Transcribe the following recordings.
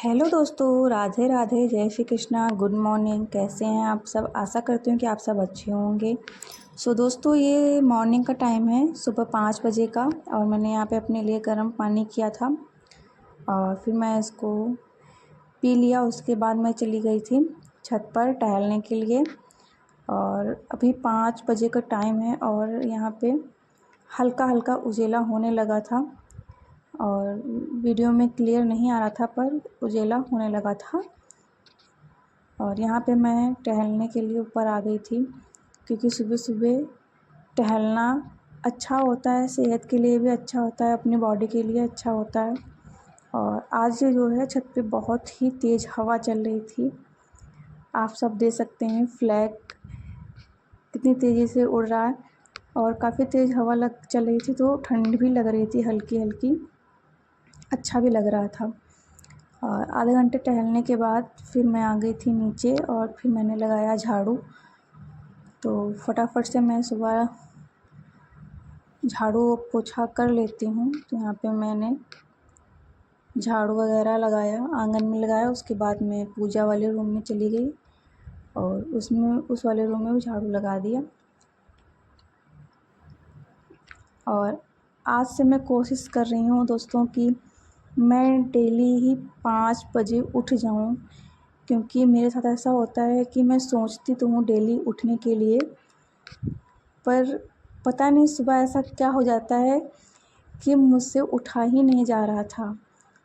Hello दोस्तों, राधे राधे, जय Shri Krishna, good morning. कैसे हैं आप सब? आशा करती हूँ कि आप सब अच्छे होंगे। दोस्तों, ये मॉर्निंग का टाइम है, सुबह 5 बजे का। और मैंने यहाँ पे अपने लिए गर्म पानी किया था और फिर मैं इसको पी लिया। उसके बाद मैं चली गई थी छत पर टहलने के लिए। और अभी 5 बजे का टाइम है और यहाँ पे हल्का हल्का उजेला होने लगा था और वीडियो में क्लियर नहीं आ रहा था, पर उजेला होने लगा था। और यहाँ पे मैं टहलने के लिए ऊपर आ गई थी, क्योंकि सुबह सुबह टहलना अच्छा होता है, सेहत के लिए भी अच्छा होता है, अपनी बॉडी के लिए अच्छा होता है। और आज जो है छत पे बहुत ही तेज़ हवा चल रही थी। आप सब देख सकते हैं फ्लैग कितनी तेज़ी से उड़ रहा है और काफ़ी तेज़ हवा चल रही थी, तो ठंड भी लग रही थी हल्की हल्की। अच्छा भी लग रहा था। और आधे घंटे टहलने के बाद फिर मैं आ गई थी नीचे और फिर मैंने लगाया झाड़ू। तो फटाफट से मैं सुबह झाड़ू पोछा कर लेती हूँ। तो यहाँ पे मैंने झाड़ू वगैरह लगाया, आंगन में लगाया। उसके बाद मैं पूजा वाले रूम में चली गई और उस वाले रूम में भी झाड़ू लगा दिया। और आज से मैं कोशिश कर रही हूँ दोस्तों कि मैं डेली ही 5 बजे उठ जाऊँ, क्योंकि मेरे साथ ऐसा होता है कि मैं सोचती तो हूँ डेली उठने के लिए, पर पता नहीं सुबह ऐसा क्या हो जाता है कि मुझसे उठा ही नहीं जा रहा था।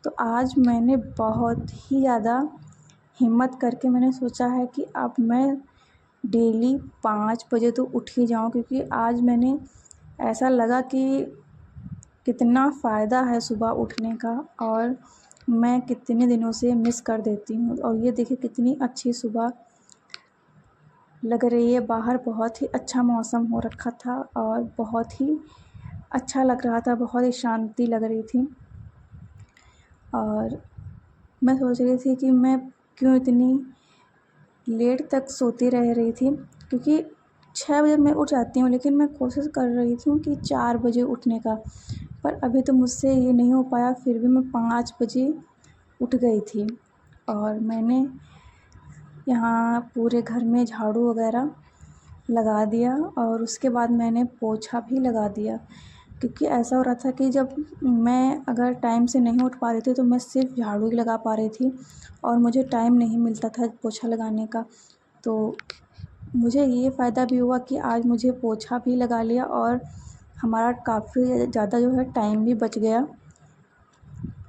तो आज मैंने बहुत ही ज़्यादा हिम्मत करके मैंने सोचा है कि अब मैं डेली 5 बजे तो उठ ही जाऊँ, क्योंकि आज मैंने ऐसा लगा कि कितना फ़ायदा है सुबह उठने का और मैं कितने दिनों से मिस कर देती हूँ। और ये देखिए कितनी अच्छी सुबह लग रही है। बाहर बहुत ही अच्छा मौसम हो रखा था और बहुत ही अच्छा लग रहा था, बहुत ही शांति लग रही थी। और मैं सोच रही थी कि मैं क्यों इतनी लेट तक सोती रह रही थी, क्योंकि 6 बजे मैं उठ जाती हूँ, लेकिन मैं कोशिश कर रही थी कि 4 बजे उठने का। पर अभी तो मुझसे ये नहीं हो पाया, फिर भी मैं 5 बजे उठ गई थी। और मैंने यहाँ पूरे घर में झाड़ू वगैरह लगा दिया और उसके बाद मैंने पोछा भी लगा दिया, क्योंकि ऐसा हो रहा था कि जब मैं अगर टाइम से नहीं उठ पा रही थी तो मैं सिर्फ झाड़ू ही लगा पा रही थी और मुझे टाइम नहीं मिलता था पोछा लगाने का। तो मुझे ये फ़ायदा भी हुआ कि आज मुझे पोछा भी लगा लिया और हमारा काफ़ी ज़्यादा जो है टाइम भी बच गया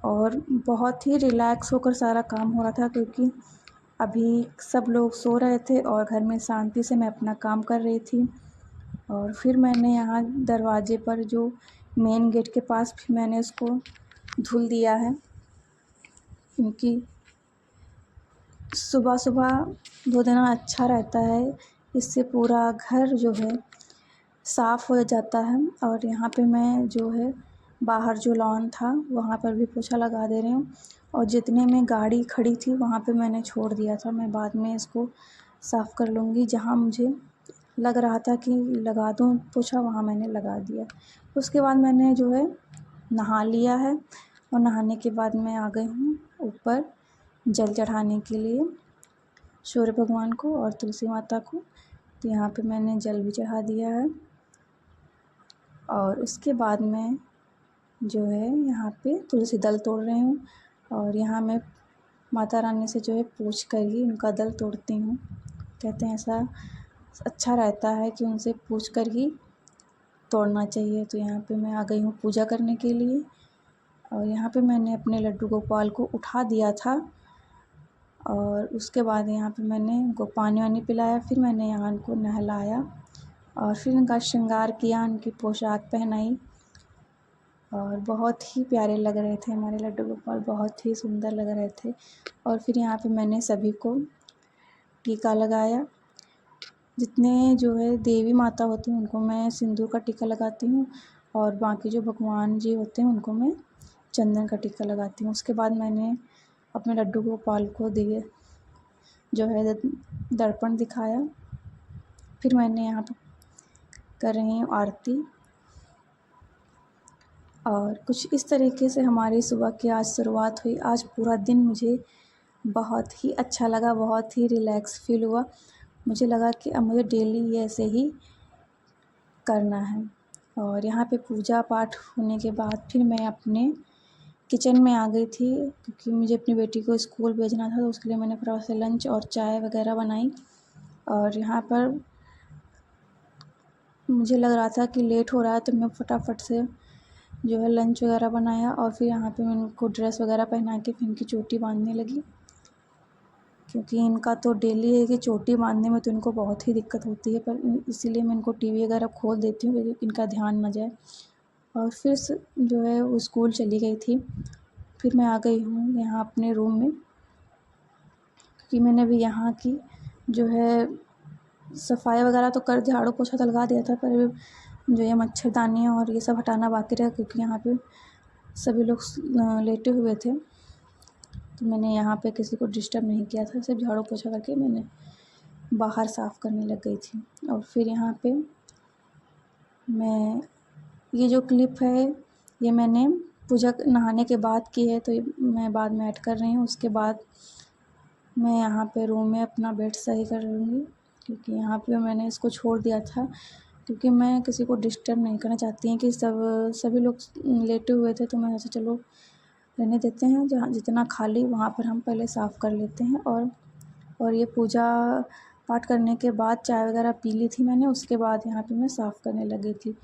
और बहुत ही रिलैक्स होकर सारा काम हो रहा था, क्योंकि अभी सब लोग सो रहे थे और घर में शांति से मैं अपना काम कर रही थी। और फिर मैंने यहाँ दरवाजे पर जो मेन गेट के पास भी मैंने उसको धुल दिया है, क्योंकि सुबह सुबह धो देना अच्छा रहता है। इससे पूरा घर जो है साफ़ हो जाता है। और यहाँ पे मैं जो है बाहर जो लॉन था वहाँ पर भी पोछा लगा दे रही हूँ। और जितने में गाड़ी खड़ी थी वहाँ पे मैंने छोड़ दिया था, मैं बाद में इसको साफ़ कर लूँगी। जहाँ मुझे लग रहा था कि लगा दूँ पोछा, वहाँ मैंने लगा दिया। उसके बाद मैंने जो है नहा लिया है और नहाने के बाद मैं आ गई हूँ ऊपर जल चढ़ाने के लिए सूर्य भगवान को और तुलसी माता को। तो यहाँ पे मैंने जल भी चढ़ा दिया है और उसके बाद मैं जो है यहाँ पे तुलसी दल तोड़ रही हूँ। और यहाँ मैं माता रानी से जो है पूछ कर ही उनका दल तोड़ती हूँ। कहते हैं ऐसा अच्छा रहता है कि उनसे पूछ कर ही तोड़ना चाहिए। तो यहाँ पे मैं आ गई हूँ पूजा करने के लिए और यहाँ पे मैंने अपने लड्डू गोपाल को उठा दिया था और उसके बाद यहाँ पे मैंने उनको पानी वानी पिलाया। फिर मैंने यहाँ उनको नहलाया और फिर उनका श्रृंगार किया, उनकी पोशाक पहनाई और बहुत ही प्यारे लग रहे थे हमारे लड्डू गोपाल, बहुत ही सुंदर लग रहे थे। और फिर यहाँ पे मैंने सभी को टीका लगाया। जितने जो है देवी माता होती हैं उनको मैं सिंदूर का टीका लगाती हूँ और बाकी जो भगवान जी होते हैं उनको मैं चंदन का टीका लगाती हूँ। उसके बाद मैंने अपने लड्डू गोपाल को दिए जो है दर्पण दिखाया। फिर मैंने यहाँ पर कर रही हूँ आरती और कुछ इस तरीके से हमारी सुबह की आज शुरुआत हुई। आज पूरा दिन मुझे बहुत ही अच्छा लगा, बहुत ही रिलैक्स फ़ील हुआ। मुझे लगा कि अब मुझे डेली ऐसे ही करना है। और यहाँ पे पूजा पाठ होने के बाद फिर मैं अपने किचन में आ गई थी, क्योंकि मुझे अपनी बेटी को स्कूल भेजना था, तो उसके लिए मैंने फटाफट से लंच और चाय वग़ैरह बनाई। और यहाँ पर मुझे लग रहा था कि लेट हो रहा है, तो मैं फटाफट से जो है लंच वग़ैरह बनाया। और फिर यहाँ पे मैं उनको ड्रेस वग़ैरह पहना के फिर इनकी चोटी बांधने लगी, क्योंकि इनका तो डेली है कि चोटी बांधने में तो इनको बहुत ही दिक्कत होती है, पर इसीलिए मैं इनको टीवी वग़ैरह खोल देती हूँ क्योंकि इनका ध्यान ना जाए। और फिर जो है वो स्कूल चली गई थी। फिर मैं आ गई हूँ यहाँ अपने रूम में, क्योंकि मैंने भी यहाँ की जो है सफाई वगैरह तो कर, झाड़ू पोछा तो लगा दिया था, पर जो ये मच्छरदानी और ये सब हटाना बाकी रहा, क्योंकि यहाँ पे सभी लोग लेटे हुए थे, तो मैंने यहाँ पे किसी को डिस्टर्ब नहीं किया था। सिर्फ झाड़ू पोछा करके मैंने बाहर साफ़ करने लग गई थी। और फिर यहाँ पे मैं ये जो क्लिप है ये मैंने पूजा नहाने के बाद की है, तो ये मैं बाद में ऐड कर रही हूँ। उसके बाद मैं यहाँ पे रूम में अपना बेड सही कर लूँगी, क्योंकि यहाँ पे मैंने इसको छोड़ दिया था, क्योंकि मैं किसी को डिस्टर्ब नहीं करना चाहती हैं कि सभी लोग लेटे हुए थे, तो मैं ऐसे चलो रहने देते हैं, जहाँ जितना खाली वहाँ पर हम पहले साफ़ कर लेते हैं। और ये पूजा पाठ करने के बाद चाय वगैरह पी ली थी मैंने, उसके बाद यहाँ पे मैं साफ़ करने लगी थी।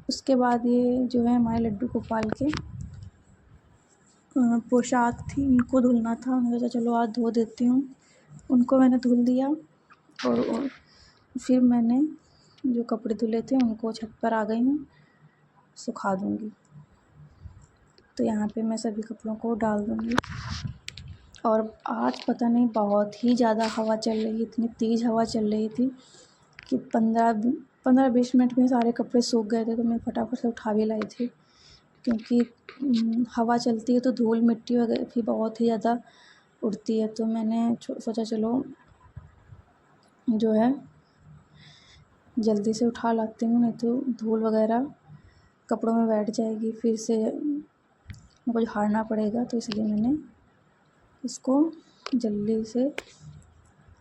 उसके बाद ये जो है हमारे लड्डू गोपाल के पोशाक थी, इनको धुलना था। मैंने सोचा चलो आज धो देती हूँ। उनको मैंने धुल दिया और फिर मैंने जो कपड़े धुले थे उनको छत पर आ गई हूँ, सुखा दूँगी। तो यहाँ पे मैं सभी कपड़ों को डाल दूँगी। और आज पता नहीं बहुत ही ज़्यादा हवा चल रही, इतनी तेज़ हवा चल रही थी कि 15-20 मिनट में सारे कपड़े सूख गए थे, तो मैं फटाफट से उठा भी लाई थी, क्योंकि हवा चलती है तो धूल मिट्टी वगैरह भी बहुत ही ज़्यादा उड़ती है। तो मैंने सोचा चलो जो है जल्दी से उठा लाती हूँ, नहीं तो धूल वगैरह कपड़ों में बैठ जाएगी, फिर से मुझे झाड़ना पड़ेगा। तो इसलिए मैंने इसको जल्दी से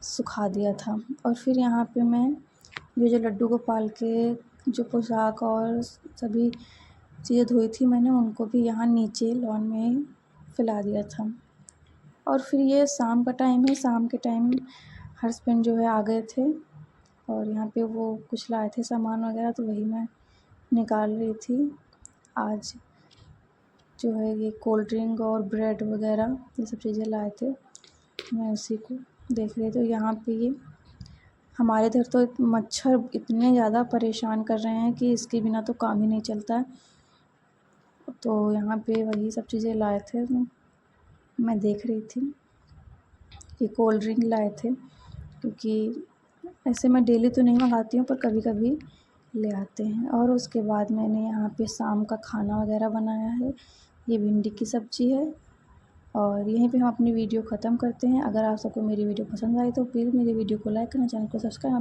सुखा दिया था। और फिर यहाँ पे मैं ये जो लड्डू गोपाल के जो पोशाक और सभी चीज़ें धोई थी मैंने, उनको भी यहाँ नीचे लॉन में फैला दिया था। और फिर ये शाम का टाइम है, शाम के टाइम हस्बैंड जो है आ गए थे, और यहाँ पे वो कुछ लाए थे सामान वगैरह, तो वही मैं निकाल रही थी। आज जो है ये कोल्ड ड्रिंक और ब्रेड वगैरह ये सब चीज़ें लाए थे, मैं उसी को देख रही थी। तो यहाँ पे ये हमारे इधर तो मच्छर इतने ज़्यादा परेशान कर रहे हैं कि इसके बिना तो काम ही नहीं चलता है। तो यहाँ पे वही सब चीज़ें लाए थे, मैं देख रही थी। ये कोल्ड ड्रिंक लाए थे, क्योंकि ऐसे मैं डेली तो नहीं मंगाती हूँ, पर कभी कभी ले आते हैं। और उसके बाद मैंने यहाँ पे शाम का खाना वगैरह बनाया है। ये भिंडी की सब्ज़ी है। और यहीं पे हम अपनी वीडियो ख़त्म करते हैं। अगर आप सबको मेरी वीडियो पसंद आई तो प्लीज़ मेरी वीडियो को लाइक करना, चैनल को सब्सक्राइब